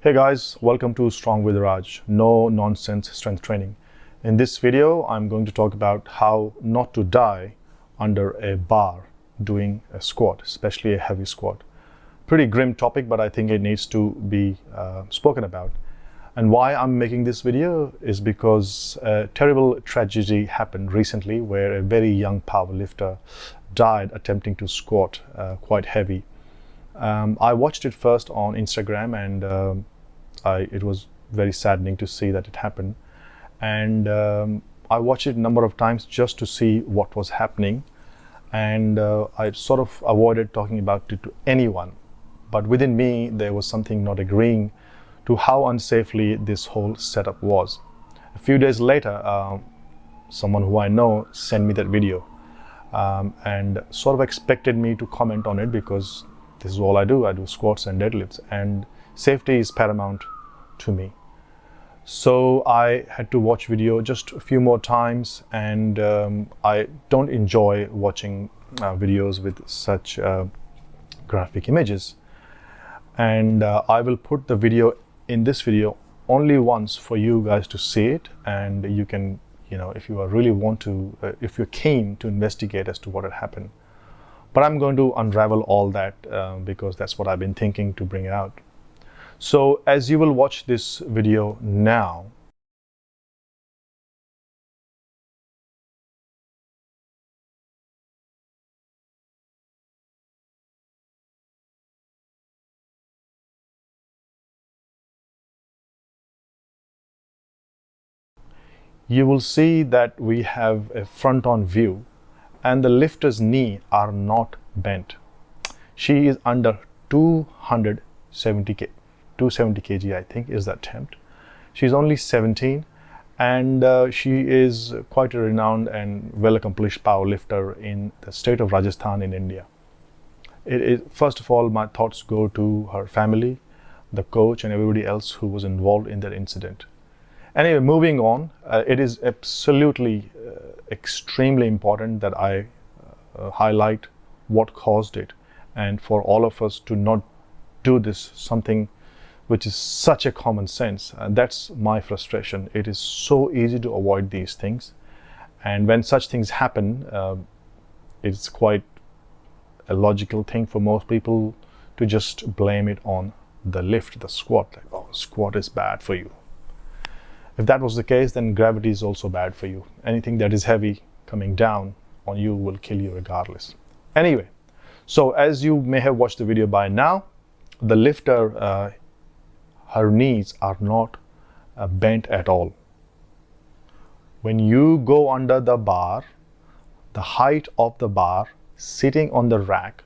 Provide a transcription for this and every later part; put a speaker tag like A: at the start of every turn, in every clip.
A: Hey guys, welcome to Strong with Raj, no nonsense strength training. In this video, I'm going to talk about how not to die under a bar doing a squat, especially a heavy squat. Pretty grim topic, but I think it needs to be spoken about. And why I'm making this video is because a terrible tragedy happened recently where a very young powerlifter died attempting to squat quite heavy. I watched it first on Instagram, and it was very saddening to see that it happened. And I watched it a number of times just to see what was happening. And I sort of avoided talking about it to anyone. But within me, there was something not agreeing to how unsafely this whole setup was. A few days later, someone who I know sent me that video and sort of expected me to comment on it because this is all I do. I do squats and deadlifts, and safety is paramount to me. So I had to watch video just a few more times, and I don't enjoy watching videos with such graphic images. And I will put the video in this video only once for you guys to see it, and you can, if you really want to, if you're keen to investigate as to what had happened. But I'm going to unravel all that because that's what I've been thinking to bring out. So as you will watch this video now, you will see that we have a front-on view and the lifter's knee are not bent. She is under 270 kg, I think, is the attempt. She's only 17, and she is quite a renowned and well-accomplished powerlifter in the state of Rajasthan in India. First of all, my thoughts go to her family, the coach, and everybody else who was involved in that incident. Anyway, moving on, it is absolutely extremely important that I highlight what caused it, and for all of us to not do this, something which is such a common sense. And that's my frustration. It is so easy to avoid these things, and when such things happen, it's quite a logical thing for most people to just blame it on the lift, the squat, like, oh, squat is bad for you. If that was the case, then gravity is also bad for you. Anything that is heavy coming down on you will kill you regardless. Anyway, so as you may have watched the video by now, the lifter, her knees are not bent at all. When you go under the bar, the height of the bar sitting on the rack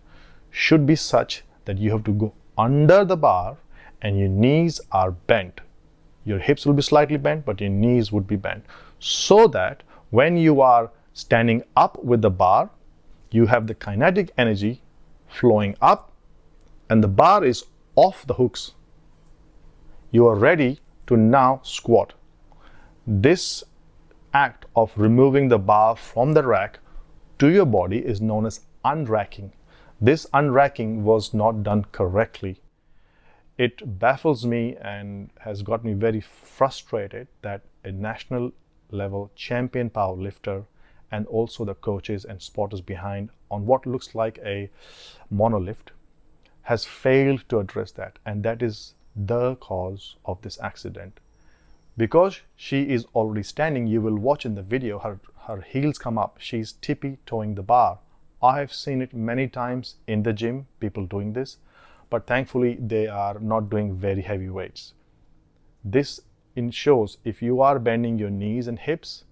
A: should be such that you have to go under the bar and your knees are bent. Your hips will be slightly bent, but your knees would be bent, so that when you are standing up with the bar, you have the kinetic energy flowing up and the bar is off the hooks. You are ready to now squat. This act of removing the bar from the rack to your body is known as unracking. This unracking was not done correctly. It baffles me and has got me very frustrated that a national level champion powerlifter and also the coaches and spotters behind on what looks like a monolift has failed to address that, and that is the cause of this accident. Because she is already standing, you will watch in the video her heels come up. She's tippy-toeing the bar. I have seen it many times in the gym, people doing this, but thankfully they are not doing very heavy weights. This ensures if you are bending your knees and hips,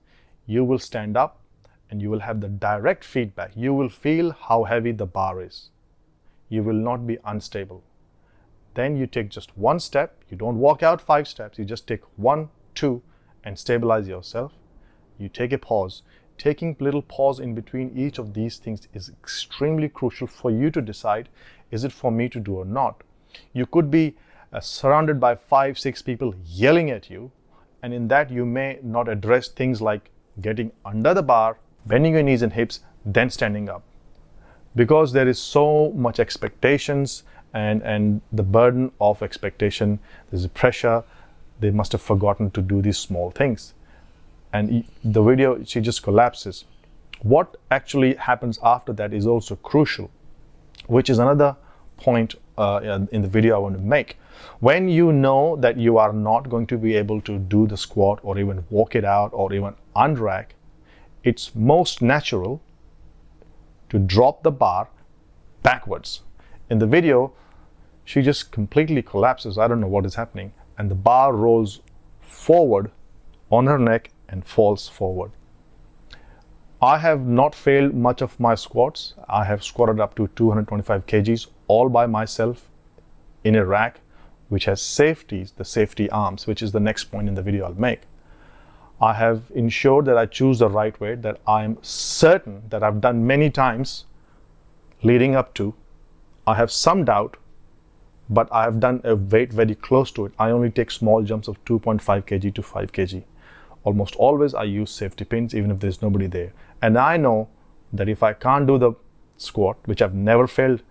A: you will stand up and you will have the direct feedback. You will feel how heavy the bar is. You will not be unstable. Then you take just one step. You don't walk out 5 steps. You just take 1, 2 and stabilize yourself. You take a pause. Taking little pause in between each of these things is extremely crucial for you to decide, is it for me to do or not? You could be surrounded by 5, 6 people yelling at you, and in that you may not address things like getting under the bar, bending your knees and hips, then standing up. Because there is so much expectations and the burden of expectation, there's a pressure. They must have forgotten to do these small things. And the video, she just collapses. What actually happens after that is also crucial, which is another point in the video I want to make. When you know that you are not going to be able to do the squat or even walk it out or even unrack, it's most natural to drop the bar backwards. In the video, she just completely collapses. I don't know what is happening. And the bar rolls forward on her neck and falls forward. I have not failed much of my squats. I have squatted up to 225 kgs all by myself in a rack, which has safeties, the safety arms, which is the next point in the video I'll make. I have ensured that I choose the right weight that I'm certain that I've done many times leading up to. I have some doubt, but I have done a weight very close to it. I only take small jumps of 2.5 kg to 5 kg. Almost always I use safety pins even if there's nobody there. And I know that if I can't do the squat, which I've never failed,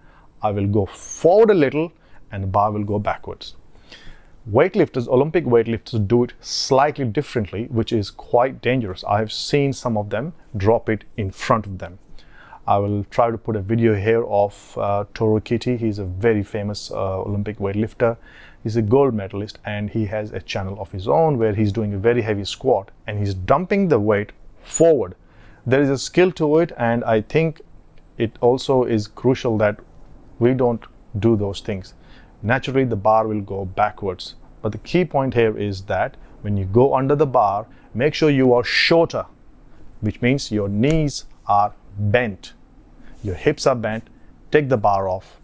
A: I will go forward a little and the bar will go backwards. Weightlifters, Olympic weightlifters do it slightly differently, which is quite dangerous. I have seen some of them drop it in front of them. I will try to put a video here of Toru Kitty. He's a very famous Olympic weightlifter. He's a gold medalist and he has a channel of his own where he's doing a very heavy squat and he's dumping the weight forward. There is a skill to it, and I think it also is crucial that we don't do those things. Naturally, the bar will go backwards. But the key point here is that when you go under the bar, make sure you are shorter, which means your knees are bent. Your hips are bent. Take the bar off.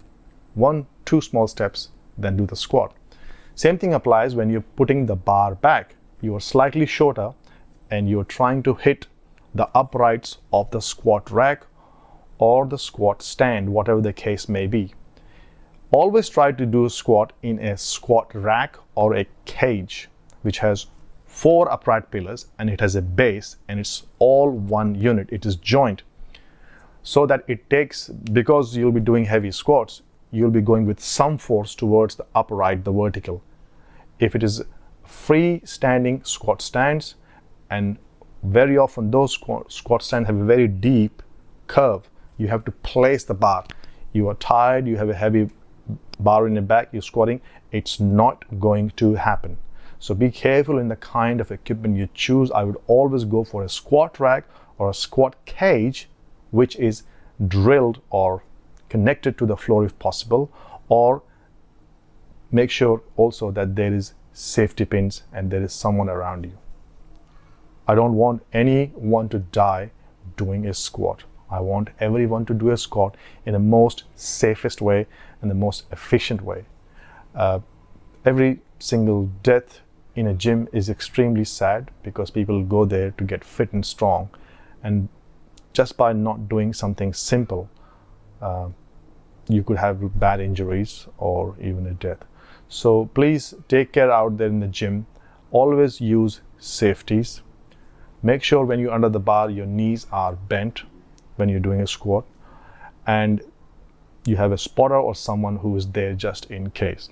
A: 1-2 small steps, then do the squat. Same thing applies when you're putting the bar back. You are slightly shorter and you're trying to hit the uprights of the squat rack or the squat stand, whatever the case may be. Always try to do a squat in a squat rack or a cage, which has 4 upright pillars and it has a base and it's all one unit. It is joint. So that it takes, because you'll be doing heavy squats, you'll be going with some force towards the upright, the vertical. If it is freestanding squat stands, and very often those squat stands have a very deep curve, you have to place the bar. You are tired, you have a heavy bar in the back, you're squatting, it's not going to happen. So be careful in the kind of equipment you choose. I would always go for a squat rack or a squat cage, which is drilled or connected to the floor if possible, or make sure also that there is safety pins and there is someone around you. I don't want anyone to die doing a squat. I want everyone to do a squat in the most safest way and the most efficient way. Every single death in a gym is extremely sad because people go there to get fit and strong, and just by not doing something simple, you could have bad injuries or even a death. So please take care out there in the gym. Always use safeties. Make sure when you're under the bar, your knees are bent when you're doing a squat, and you have a spotter or someone who is there just in case.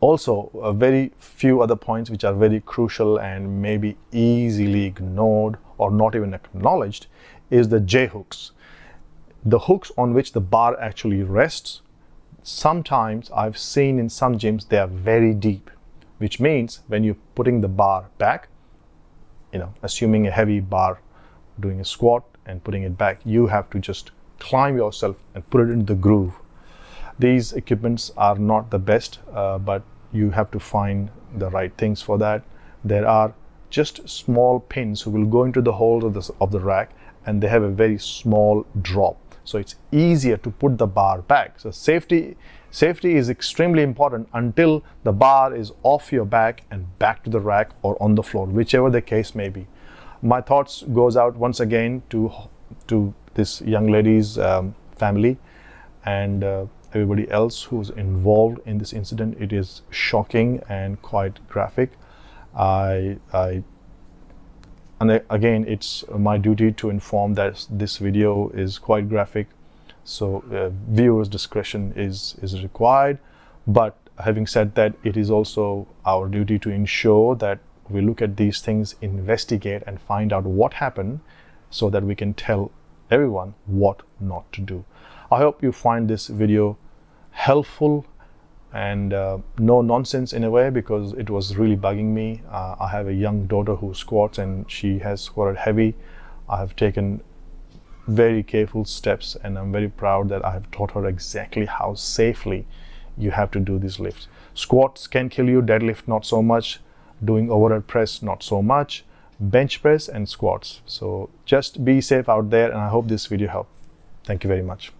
A: Also, a very few other points which are very crucial and maybe easily ignored or not even acknowledged is the J hooks. The hooks on which the bar actually rests. Sometimes I've seen in some gyms they are very deep, which means when you're putting the bar back, assuming a heavy bar, doing a squat and putting it back, you have to just climb yourself and put it into the groove. These equipments are not the best, but you have to find the right things for that. There are just small pins who will go into the holes of the rack, and they have a very small drop. So it's easier to put the bar back. So safety is extremely important until the bar is off your back and back to the rack or on the floor, whichever the case may be. My thoughts goes out once again to this young lady's family and everybody else who's involved in this incident. It is shocking and quite graphic. And again, it's my duty to inform that this video is quite graphic. So viewers' discretion is required. But having said that, it is also our duty to ensure that we look at these things, investigate, and find out what happened so that we can tell everyone what not to do. I hope you find this video helpful and no nonsense in a way, because it was really bugging me. I have a young daughter who squats and she has squatted heavy. I have taken very careful steps and I'm very proud that I have taught her exactly how safely you have to do these lifts. Squats can kill you, deadlift not so much, doing overhead press not so much, bench press and squats. So just be safe out there, and I hope this video helped. Thank you very much.